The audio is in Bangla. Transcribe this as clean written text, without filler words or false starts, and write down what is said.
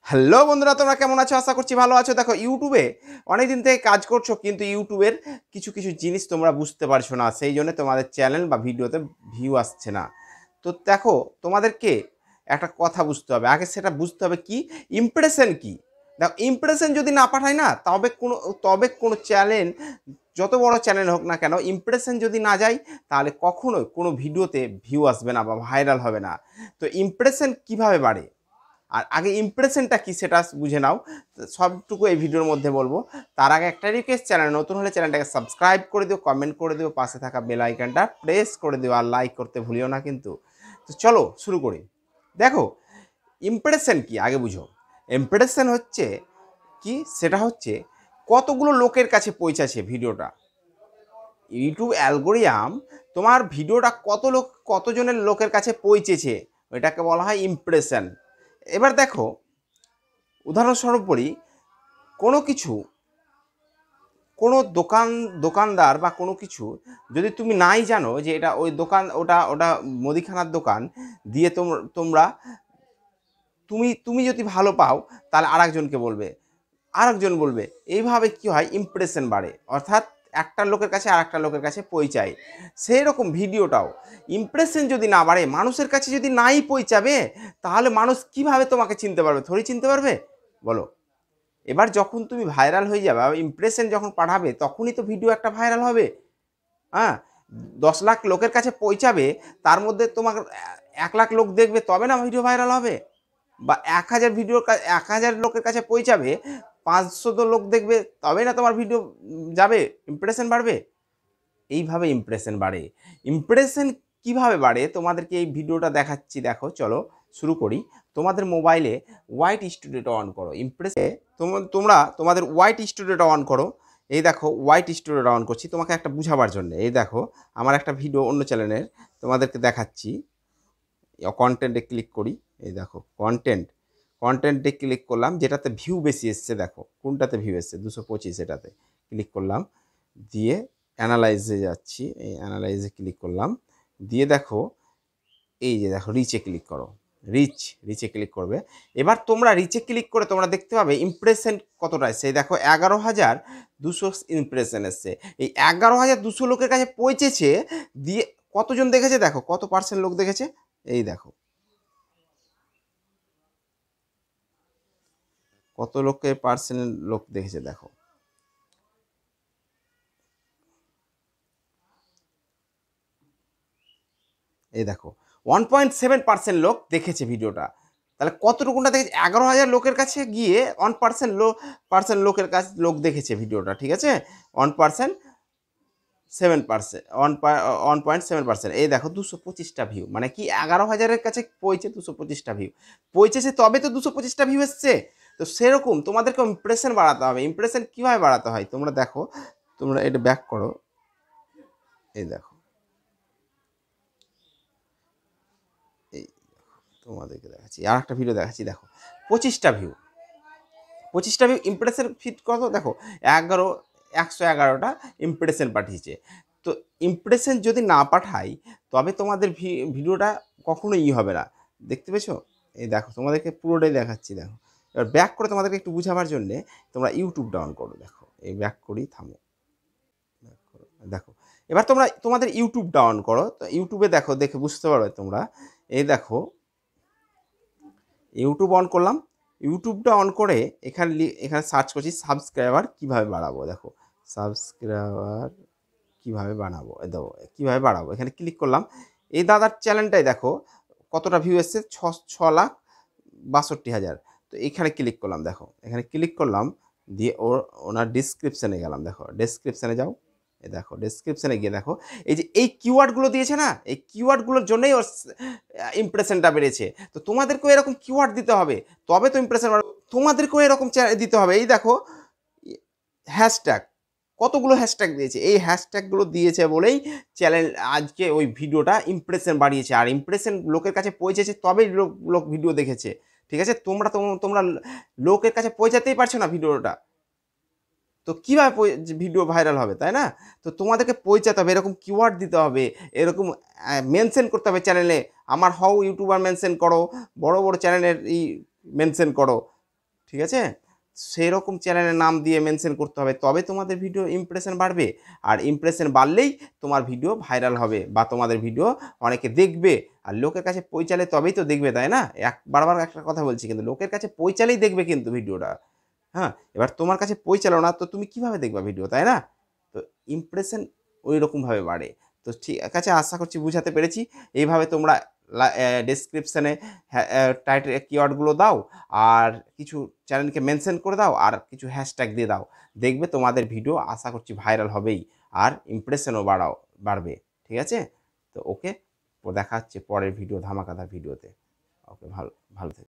হ্যালো বন্ধুরা, তোমরা কেমন আছো? আশা করছি ভালো আছো। দেখো, ইউটিউবে অনেকদিন থেকে কাজ করছো, কিন্তু ইউটিউবের কিছু কিছু জিনিস তোমরা বুঝতে পারছো না, সেই জন্য তোমাদের চ্যানেল বা ভিডিওতে ভিউ আসছে না। তো দেখো, তোমাদেরকে একটা কথা বুঝতে হবে। আগে সেটা বুঝতে হবে কি ইমপ্রেশন কি। দেখো, ইমপ্রেশন যদি না পাঠায় না, তবে কোনো চ্যানেল, যত বড় চ্যানেল হোক না কেন, ইমপ্রেশন যদি না যায় তাহলে কখনোই কোনো ভিডিওতে ভিউ আসবে না বা ভাইরাল হবে না। তো ইমপ্রেশন কিভাবে বাড়ে, আর আগে ইমপ্রেশনটা কি সেটা বুঝে নাও। সবটুকু এই ভিডিওর মধ্যে বলবো। তার আগে একটা রিকোয়েস্ট, চ্যানেল নতুন হলে চ্যানেলটাকে সাবস্ক্রাইব করে দিও, কমেন্ট করে দিও, পাশে থাকা বেল আইকনটা প্রেস করে দিও, আর লাইক করতে ভুলিও না কিন্তু। তো চলো শুরু করি। দেখো, ইমপ্রেশন কি আগে বুঝো। ইমপ্রেশন হচ্ছে কি, সেটা হচ্ছে কতগুলো লোকের কাছে পৌঁছাচ্ছে ভিডিওটা। ইউটিউব অ্যালগোরিয়াম তোমার ভিডিওটা কতজনের লোকের কাছে পৌঁছেছে, ওইটাকে বলা হয় ইমপ্রেশন। এবার দেখো, উদাহরণস্বরূপ বলি, কোনো কিছু, কোনো দোকানদার বা কোনো কিছু যদি তুমি নাই জানো যে এটা ওই দোকান, ওটা ওটা মুদিখানার দোকান দিয়ে তোমরা তুমি তুমি যদি ভালো পাও, তাহলে আরেকজন বলবে। এইভাবে কি হয়, ইমপ্রেশন বাড়ে, অর্থাৎ একটা লোকের কাছে আর একটা লোকের কাছে পৌঁছায়। সেই রকম ভিডিওটাও, ইমপ্রেশন যদি না বাড়ে, মানুষের কাছে যদি নাই পৌঁছাবে, তাহলে মানুষ কিভাবে তোমাকে চিনতে পারবে? থোড়ি চিনতে পারবে, বলো। এবার যখন তুমি ভাইরাল হয়ে যাবে, ইমপ্রেশন যখন পাঠাবে, তখনই তো ভিডিও একটা ভাইরাল হবে। হ্যাঁ, 10 লাখ লোকের কাছে পৌঁছাবে, তার মধ্যে তোমার 1 লাখ লোক দেখবে, তবে না ভিডিও ভাইরাল হবে। বা 1000 লোকের কাছে পৌঁছাবে, 500 লোক দেখবে, তবে না তোমার ভিডিও যাবে, ইমপ্রেশন বাড়বে। এইভাবে ইমপ্রেশন বাড়ে। ইমপ্রেশন কিভাবে বাড়ে তোমাদেরকে এই ভিডিওটা দেখাচ্ছি। দেখো, চলো শুরু করি। তোমাদের মোবাইলে হোয়াইট স্টুডিওটা অন করো। ইমপ্রেসে তোমরা তোমাদের হোয়াইট স্টুডিওটা অন করো। এই দেখো, হোয়াইট স্টুডিওটা অন করছি তোমাকে একটা বুঝাবার জন্য। এই দেখো, আমার একটা ভিডিও অন্য চ্যানেলের তোমাদেরকে দেখাচ্ছি। কন্টেন্টে ক্লিক করি। এই দেখো, কন্টেন্টে ক্লিক করলাম, যেটাতে ভিউ বেশি এসছে। দেখো কোনটাতে ভিউ এসছে, 225, এটাতে ক্লিক করলাম। দিয়ে অ্যানালাইজে যাচ্ছি, এই অ্যানালাইজে ক্লিক করলাম। দিয়ে দেখো, এই যে দেখো, রিচে ক্লিক করো। রিচে ক্লিক করবে। এবার তোমরা রিচে ক্লিক করে তোমরা দেখতে পাবে ইমপ্রেশন কতটা এসছে। দেখো, 11,200 ইমপ্রেশন এসছে। এই 11,200 লোকের কাছে পৌঁছেছে। দিয়ে কতজন দেখেছে দেখো, কত পার্সেন্ট লোক দেখেছে। এই দেখো, কত লোকের পার্সেন্ট লোক দেখেছে। দেখো, এই দেখো, 1.7% লোক দেখেছে ভিডিওটা। তাহলে কতটুকুটা দেখেছে? 11,000 লোকের কাছে গিয়ে 1% লোকের কাছে লোক দেখেছে ভিডিওটা, ঠিক আছে। 1.7%, 1.7%। এই দেখো, 225টা ভিউ, মানে কি 11,000-এর কাছে পৌঁছে 225টা ভিউ পৌঁছেছে, তবে তো 225টা ভিউ এসছে। তো সেরকম তোমাদেরকে ইমপ্রেশন বাড়াতে হবে। ইমপ্রেশন কীভাবে বাড়াতে হয় তোমরা দেখো। তোমরা এটা ব্যাক করো। এই দেখো, এই তোমাদেরকে দেখাচ্ছি, আর একটা ভিডিও দেখাচ্ছি। দেখো, 25টা ভিউ ইমপ্রেশন ফিট কত দেখো, 111টা ইমপ্রেশন পাঠিয়েছে। তো ইমপ্রেশন যদি না পাঠাই, তবে তোমাদের ভিডিওটা কখনো হবে না। দেখতে পেয়েছো? এই দেখো, তোমাদেরকে পুরোটাই দেখাচ্ছি। দেখো, এবার ব্যাক করে তোমাদেরকে একটু বুঝাবার জন্যে তোমরা ইউটিউব ডাউন করো। দেখো, এই ব্যাক করি, থামো। দেখো, এবার তোমাদের ইউটিউব ডাউন করো। তো ইউটিউবে দেখো, দেখে বুঝতে পারবে তোমরা। এই দেখো, ইউটিউব অন করলাম। ইউটিউবটা অন করে এখানে সার্চ করছি সাবস্ক্রাইবার কীভাবে বাড়াবো। দেখো, সাবস্ক্রাইবার কীভাবে বাড়াবো, দেখো কীভাবে বাড়াবো, এখানে ক্লিক করলাম। এই দাদার চ্যানেলটাই দেখো কতটা ভিউ এসছে, 6,62,000। তো এখানে ক্লিক করলাম। দেখো, এখানে ক্লিক করলাম, দিয়ে ওনার ডিসক্রিপশানে গেলাম। দেখো, ডিসক্রিপশানে যাও। এই দেখো, ডেসক্রিপশানে গিয়ে দেখো, এই যে এই কিওয়ার্ডগুলো দিয়েছে না, এই কিওয়ার্ডগুলোর জন্যই ওর ইমপ্রেশনটা বেড়েছে। তো তোমাদেরকেও এরকম কিওয়ার্ড দিতে হবে, তবে তো ইমপ্রেশন বাড়বে। তোমাদেরকেও এরকম দিতে হবে। এই দেখো, হ্যাশট্যাগ, কতগুলো হ্যাশট্যাগ দিয়েছে। এই হ্যাশট্যাগুলো দিয়েছে বলেই চ্যানেল আজকে ওই ভিডিওটা ইমপ্রেশন বাড়িয়েছে। আর ইমপ্রেশন লোকের কাছে পৌঁছেছে, তবেই লোক ভিডিও দেখেছে, ঠিক আছে। তোমরা লোকের কাছে পৌঁছাতেই পারছো না ভিডিওটা, তো কীভাবে ভিডিও ভাইরাল হবে, তাই না? তো তোমাদেরকে পৌঁছাতে হবে, এরকম কিওয়ার্ড দিতে হবে, এরকম মেনশন করতে হবে চ্যানেলে। আমার ইউটিউবার মেনশন করো, বড় বড় চ্যানেলের মেনশন করো, ঠিক আছে? সেরকম চ্যানেলের নাম দিয়ে মেনশন করতে হবে, তবে তোমাদের ভিডিও ইমপ্রেশন বাড়বে। আর ইমপ্রেশন বাড়লেই তোমার ভিডিও ভাইরাল হবে বা তোমাদের ভিডিও অনেকে দেখবে। আর লোকের কাছে পৌঁছালে তবেই তো দেখবে, তাই না? বারবার একটা কথা বলছি, কিন্তু লোকের কাছে পৌঁছালেই দেখবে কিন্তু ভিডিওটা। হ্যাঁ, এবার তোমার কাছে পৌঁছালো না তো তুমি কিভাবে দেখবা ভিডিও, তাই না? তো ইমপ্রেশন ওই রকমভাবে বাড়ে। তো ঠিক আছে, আশা করছি বুঝাতে পেরেছি। এইভাবে তোমরা ডেসক্রিপশানে টাইটেল কিওয়ার্ডগুলো দাও, আর কিছু চ্যানেলকে মেনশন করে দাও, আর কিছু হ্যাশট্যাগ দিয়ে দাও। দেখবে তোমাদের ভিডিও আশা করছি ভাইরাল হবেই, আর ইমপ্রেশনও বাড়বে। ঠিক আছে? তো ওকে, দেখা হচ্ছে পরের ভিডিও, ধামাকাদার ভিডিওতে। ওকে, ভালো ভালো থেকো।